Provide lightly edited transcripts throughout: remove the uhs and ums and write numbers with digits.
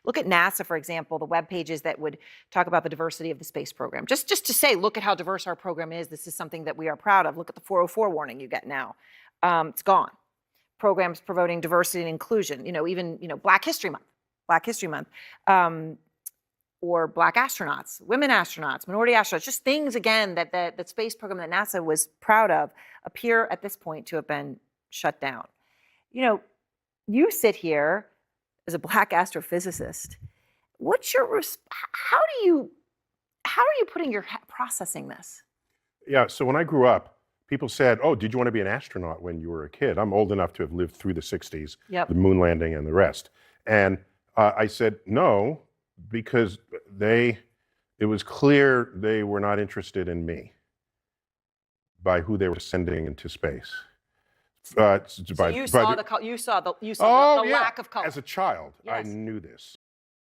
Look at NASA, for example, the web pages that would talk about the diversity of the space program. Just to say, look at how diverse our program is. This is something that we are proud of. Look at the 404 warning you get now. It's gone. Programs promoting diversity and inclusion, even, Black History Month, or Black astronauts, women astronauts, minority astronauts, just things, again, that the space program that NASA was proud of appear at this point to have been shut down. You sit here as a Black astrophysicist. How are you processing this? Yeah, so when I grew up, people said, oh, did you want to be an astronaut when you were a kid? I'm old enough to have lived through the 60s, Yep. The moon landing and the rest. And I said no, because it was clear they were not interested in me by who they were sending into space. You saw the lack of color. As a child, Yes. I knew this.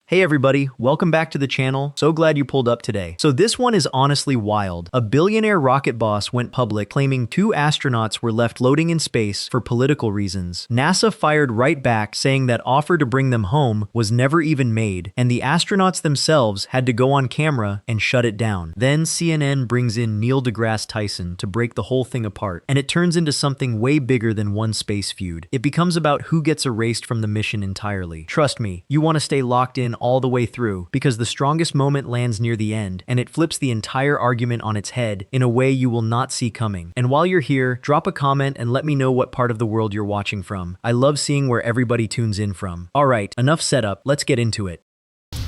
Hey everybody, welcome back to the channel. So glad you pulled up today. So this one is honestly wild. A billionaire rocket boss went public claiming 2 astronauts were left floating in space for political reasons. NASA fired right back, saying that offer to bring them home was never even made, and the astronauts themselves had to go on camera and shut it down. Then CNN brings in Neil deGrasse Tyson to break the whole thing apart, and it turns into something way bigger than one space feud. It becomes about who gets erased from the mission entirely. Trust me, you want to stay locked in all the way through, because the strongest moment lands near the end, and it flips the entire argument on its head in a way you will not see coming. And while you're here, drop a comment and let me know what part of the world you're watching from. I love seeing where everybody tunes in from. Alright, enough setup, let's get into it.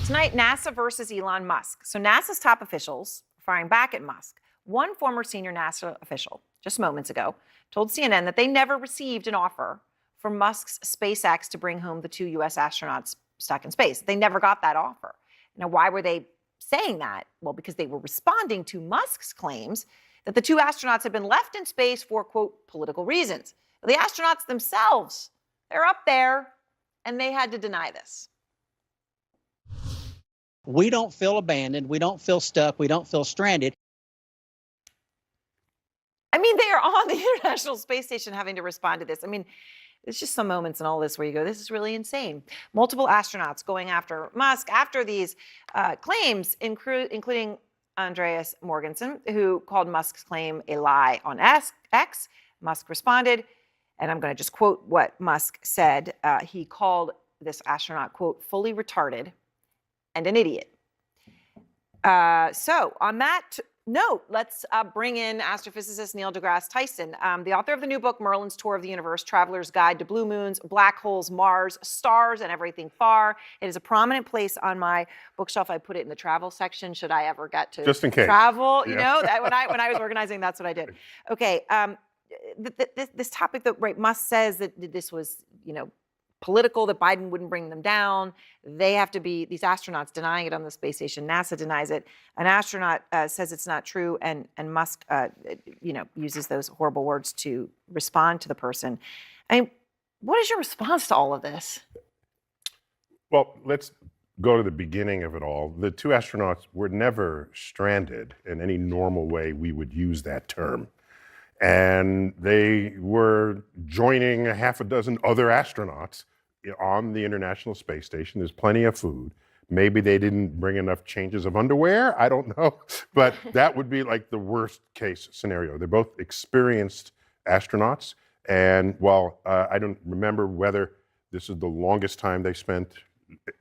Tonight, NASA versus Elon Musk. So NASA's top officials are firing back at Musk. One former senior NASA official, just moments ago, told CNN that they never received an offer from Musk's SpaceX to bring home the 2 U.S. astronauts stuck in space. They never got that offer. Now, why were they saying that? Well, because they were responding to Musk's claims that the 2 astronauts had been left in space for, quote, political reasons. The astronauts themselves, they're up there, and they had to deny this. We don't feel abandoned. We don't feel stuck. We don't feel stranded. I mean, they are on the International Space Station having to respond to this. I mean, it's just some moments in all this where you go, this is really insane. Multiple astronauts going after Musk after these claims, including Andreas Morgensen, who called Musk's claim a lie on X. Musk responded, and I'm going to just quote what Musk said. He called this astronaut, quote, fully retarded and an idiot. So on that note, let's bring in astrophysicist Neil deGrasse Tyson, the author of the new book, Merlin's Tour of the Universe, Traveler's Guide to Blue Moons, Black Holes, Mars, Stars, and Everything Far. It is a prominent place on my bookshelf. I put it in the travel section, should I ever get to Just in case. travel. Yeah. You know, when I was organizing, that's what I did. Okay, this topic that, right, Musk says that this was, political, that Biden wouldn't bring them down. They have to be, these astronauts denying it on the space station. NASA denies it. An astronaut says it's not true, and Musk, uses those horrible words to respond to the person. I mean, what is your response to all of this? Well, let's go to the beginning of it all. The 2 astronauts were never stranded in any normal way we would use that term. And they were joining a half a dozen other astronauts on the International Space Station. There's plenty of food. Maybe they didn't bring enough changes of underwear. I don't know. But that would be like the worst case scenario. They're both experienced astronauts. And while I don't remember whether this is the longest time they spent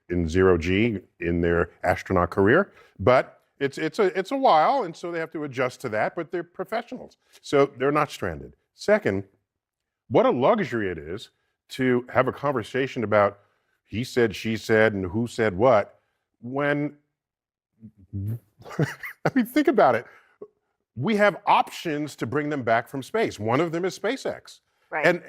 in 0G in their astronaut career, but it's a while, and so they have to adjust to that, but they're professionals. So they're not stranded. Second, what a luxury it is to have a conversation about he said, she said, and who said what, when, I mean, think about it. We have options to bring them back from space. One of them is SpaceX. Right.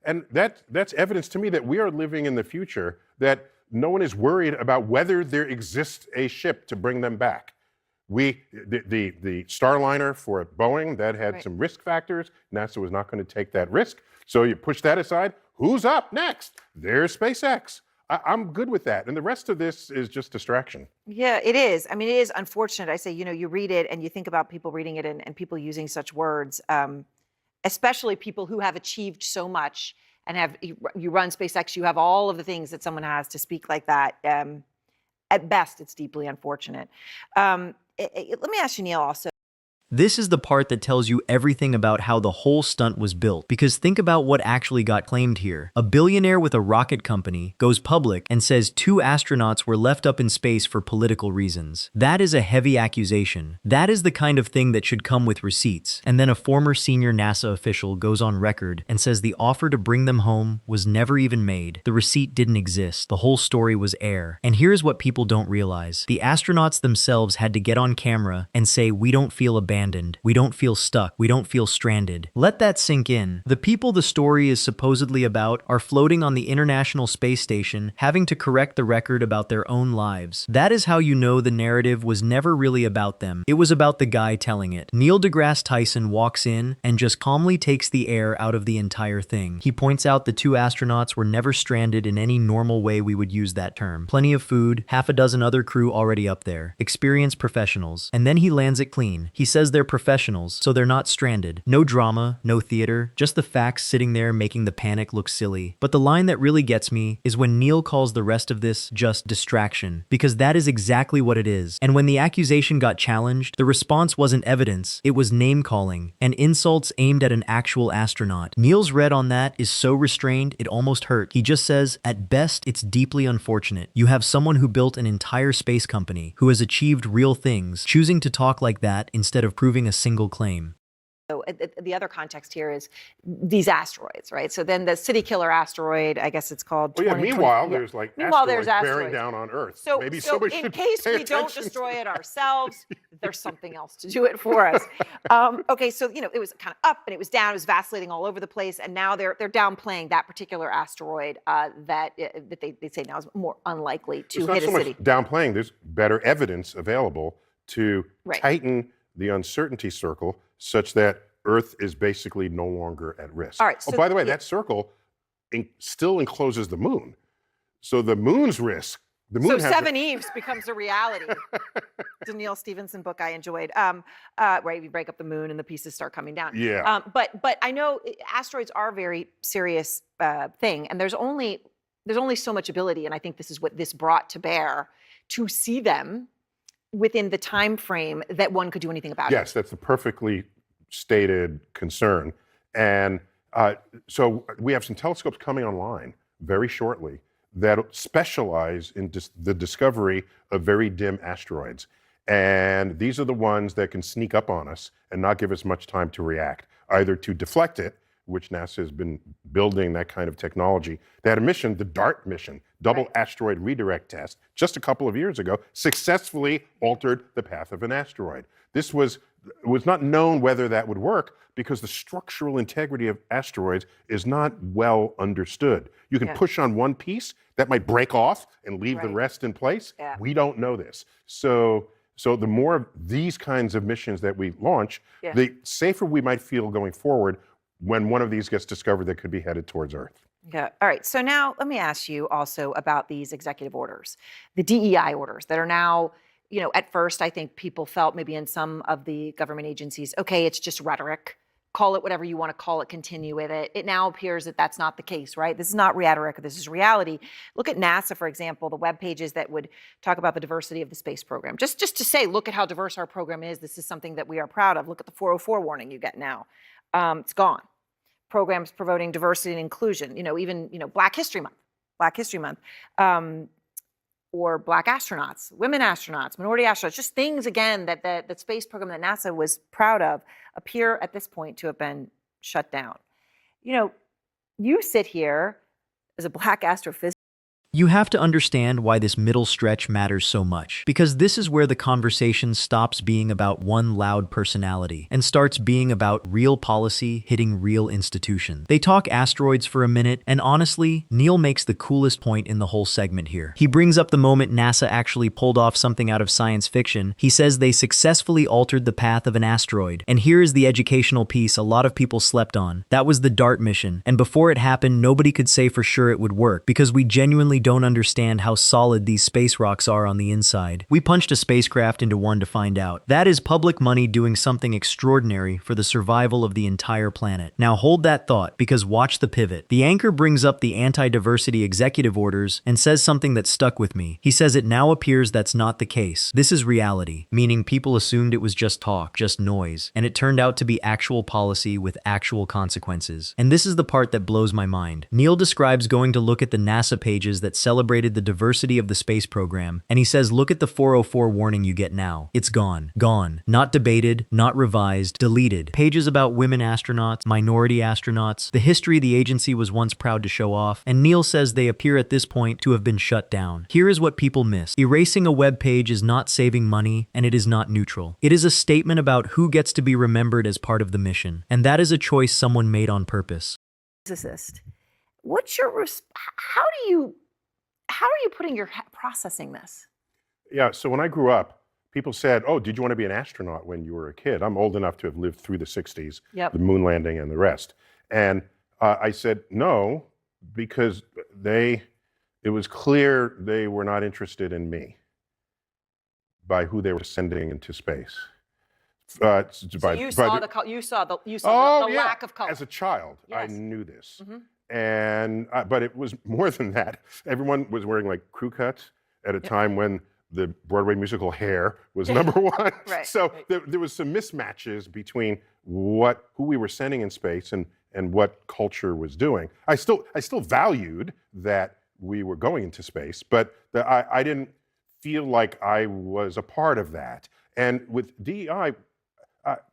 And that's evidence to me that we are living in the future, that no one is worried about whether there exists a ship to bring them back. The Starliner for Boeing, that had some risk factors. NASA was not going to take that risk. So you push that aside. Who's up next? There's SpaceX. I'm good with that. And the rest of this is just distraction. Yeah, it is. I mean, it is unfortunate. I say, you read it and you think about people reading it and people using such words, especially people who have achieved so much and you run SpaceX, you have all of the things that someone has to speak like that. At best, it's deeply unfortunate. Let me ask you, Neil, also. This is the part that tells you everything about how the whole stunt was built, because think about what actually got claimed here. A billionaire with a rocket company goes public and says 2 astronauts were left up in space for political reasons. That is a heavy accusation. That is the kind of thing that should come with receipts. And then a former senior NASA official goes on record and says the offer to bring them home was never even made. The receipt didn't exist. The whole story was air. And here's what people don't realize. The astronauts themselves had to get on camera and say, "We don't feel abandoned. We don't feel stuck. We don't feel stranded." Let that sink in. The people the story is supposedly about are floating on the International Space Station, having to correct the record about their own lives. That is how you know the narrative was never really about them. It was about the guy telling it. Neil deGrasse Tyson walks in and just calmly takes the air out of the entire thing. He points out the 2 astronauts were never stranded in any normal way we would use that term. Plenty of food, half a dozen other crew already up there. Experienced professionals. And then he lands it clean. He says they're professionals, so they're not stranded. No drama, no theater, just the facts sitting there making the panic look silly. But the line that really gets me is when Neil calls the rest of this just distraction, because that is exactly what it is. And when the accusation got challenged, the response wasn't evidence, it was name-calling, and insults aimed at an actual astronaut. Neil's read on that is so restrained, it almost hurt. He just says, at best, it's deeply unfortunate. You have someone who built an entire space company, who has achieved real things, choosing to talk like that instead of proving a single claim. So the other context here is these asteroids, right? So then the city killer asteroid, I guess it's called. Well, yeah, meanwhile, yeah. there's like Meanwhile, asteroids there's bearing asteroids. down on Earth. So, Maybe so somebody in should case pay we don't attention. destroy it ourselves, there's something else to do it for us. Okay, so it was kind of up and it was down, it was vacillating all over the place, and now they're downplaying that particular asteroid that they say now is more unlikely to It's not hit so a much city. downplaying. There's better evidence available to Right. tighten the uncertainty circle such that Earth is basically no longer at risk. All right, Oh, so by the way, yeah. that circle still encloses the moon. So the moon's risk, the moon So has Seven Eves becomes a reality. The Neil Stephenson book I enjoyed. Right, you break up the moon and the pieces start coming down. Yeah. But I know asteroids are a very serious thing, and there's only so much ability, and I think this is what this brought to bear, to see them within the time frame that one could do anything about it. Yes, that's a perfectly stated concern. And so we have some telescopes coming online very shortly that specialize in the discovery of very dim asteroids. And these are the ones that can sneak up on us and not give us much time to react, either to deflect it, which NASA has been building that kind of technology. They had a mission, the DART mission, Double Asteroid Redirect Test, just a couple of years ago, successfully altered the path of an asteroid. This was not known whether that would work because the structural integrity of asteroids is not well understood. You can push on one piece, that might break off and leave the rest in place. Yeah. We don't know this. So the more of these kinds of missions that we launch, the safer we might feel going forward when one of these gets discovered that could be headed towards Earth. Yeah. All right. So now let me ask you also about these executive orders, the DEI orders that are now, at first I think people felt maybe in some of the government agencies, okay, it's just rhetoric. Call it whatever you want to call it, continue with it. It now appears that that's not the case, right? This is not rhetoric, this is reality. Look at NASA, for example, the web pages that would talk about the diversity of the space program. Just to say, look at how diverse our program is. This is something that we are proud of. Look at the 404 warning you get now. It's gone. Programs promoting diversity and inclusion, even Black History Month, or Black astronauts, women astronauts, minority astronauts, just things, again, that the space program that NASA was proud of appear at this point to have been shut down. You sit here as a Black astrophysicist. You have to understand why this middle stretch matters so much, because this is where the conversation stops being about one loud personality and starts being about real policy hitting real institutions. They talk asteroids for a minute, and honestly, Neil makes the coolest point in the whole segment here. He brings up the moment NASA actually pulled off something out of science fiction. He says they successfully altered the path of an asteroid. And here is the educational piece a lot of people slept on. That was the DART mission, and before it happened, nobody could say for sure it would work, because we genuinely don't understand how solid these space rocks are on the inside. We punched a spacecraft into one to find out. That is public money doing something extraordinary for the survival of the entire planet. Now hold that thought, because watch the pivot. The anchor brings up the anti-diversity executive orders and says something that stuck with me. He says it now appears that's not the case. This is reality, meaning people assumed it was just talk, just noise, and it turned out to be actual policy with actual consequences. And this is the part that blows my mind. Neil describes going to look at the NASA pages that celebrated the diversity of the space program, and he says, look at the 404 warning you get now. It's gone. Gone. Not debated, not revised, deleted. Pages about women astronauts, minority astronauts, the history the agency was once proud to show off, and Neil says they appear at this point to have been shut down. Here is what people miss. Erasing a web page is not saving money, and it is not neutral. It is a statement about who gets to be remembered as part of the mission, and that is a choice someone made on purpose. Physicist. What's your how are you putting your processing this? Yeah, so when I grew up, people said, oh, did you want to be an astronaut when you were a kid? I'm old enough to have lived through the 60s, Yep. the moon landing and the rest. And I said no, because it was clear they were not interested in me by who they were sending into space. So you saw the lack of color. As a child, Yes. I knew this. Mhm. And but it was more than that. Everyone was wearing like crew cuts at a time when the Broadway musical Hair was number one. Right, So right. there was some mismatches between who we were sending in space and what culture was doing. I still valued that we were going into space, but I didn't feel like I was a part of that. And with DEI,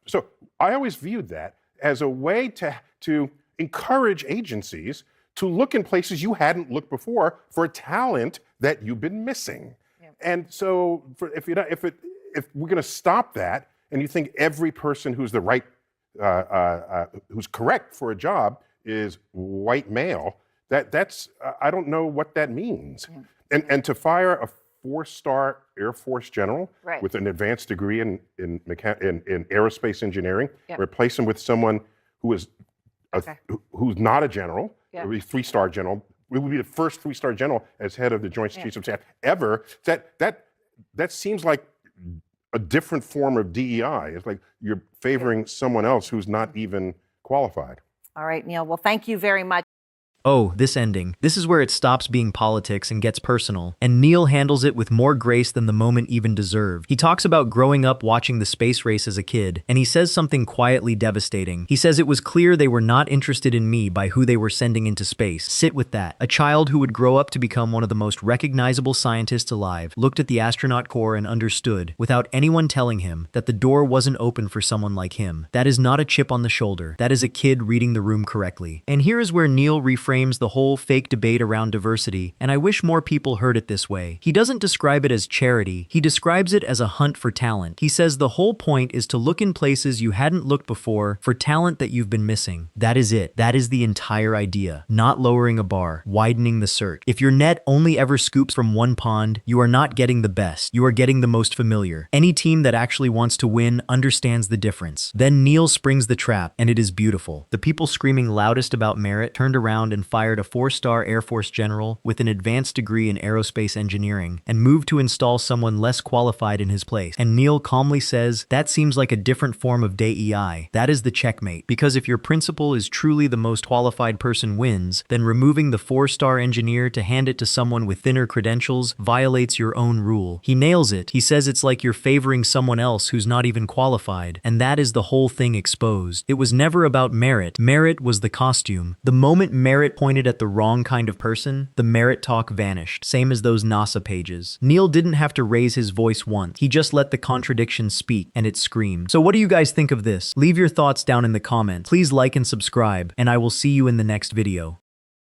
so I always viewed that as a way to encourage agencies to look in places you hadn't looked before for talent that you've been missing. Yeah. And so if we're going to stop that, and you think every person who's the right, who's correct for a job is white male, that's I don't know what that means. Yeah. And to fire a 4-star Air Force general Right. with an advanced degree in aerospace engineering, Yep. replace him with someone who is who's not a general, Yeah. it would be 3-star general. We would be the first 3-star general as head of the Joint Chiefs of Staff ever. That seems like a different form of DEI. It's like you're favoring someone else who's not even qualified. All right, Neil. Well, thank you very much. Oh, this ending. This is where it stops being politics and gets personal, and Neil handles it with more grace than the moment even deserved. He talks about growing up watching the space race as a kid, and he says something quietly devastating. He says it was clear they were not interested in me by who they were sending into space. Sit with that. A child who would grow up to become one of the most recognizable scientists alive looked at the astronaut corps and understood, without anyone telling him, that the door wasn't open for someone like him. That is not a chip on the shoulder. That is a kid reading the room correctly. And here is where Neil reframes the whole fake debate around diversity, and I wish more people heard it this way. He doesn't describe it as charity, he describes it as a hunt for talent. He says the whole point is to look in places you hadn't looked before for talent that you've been missing. That is it. That is the entire idea. Not lowering a bar, widening the search. If your net only ever scoops from one pond, you are not getting the best. You are getting the most familiar. Any team that actually wants to win understands the difference. Then Neil springs the trap, and it is beautiful. The people screaming loudest about merit turned around and fired a 4-star Air Force general with an advanced degree in aerospace engineering and moved to install someone less qualified in his place. And Neil calmly says, that seems like a different form of DEI. That is the checkmate. Because if your principal is truly the most qualified person wins, then removing the 4-star engineer to hand it to someone with thinner credentials violates your own rule. He nails it. He says it's like you're favoring someone else who's not even qualified. And that is the whole thing exposed. It was never about merit. Merit was the costume. The moment merit pointed at the wrong kind of person, the merit talk vanished, same as those NASA pages. Neil didn't have to raise his voice once. He just let the contradiction speak, and it screamed. So what do you guys think of this? Leave your thoughts down in the comments. Please like and subscribe, and I will see you in the next video.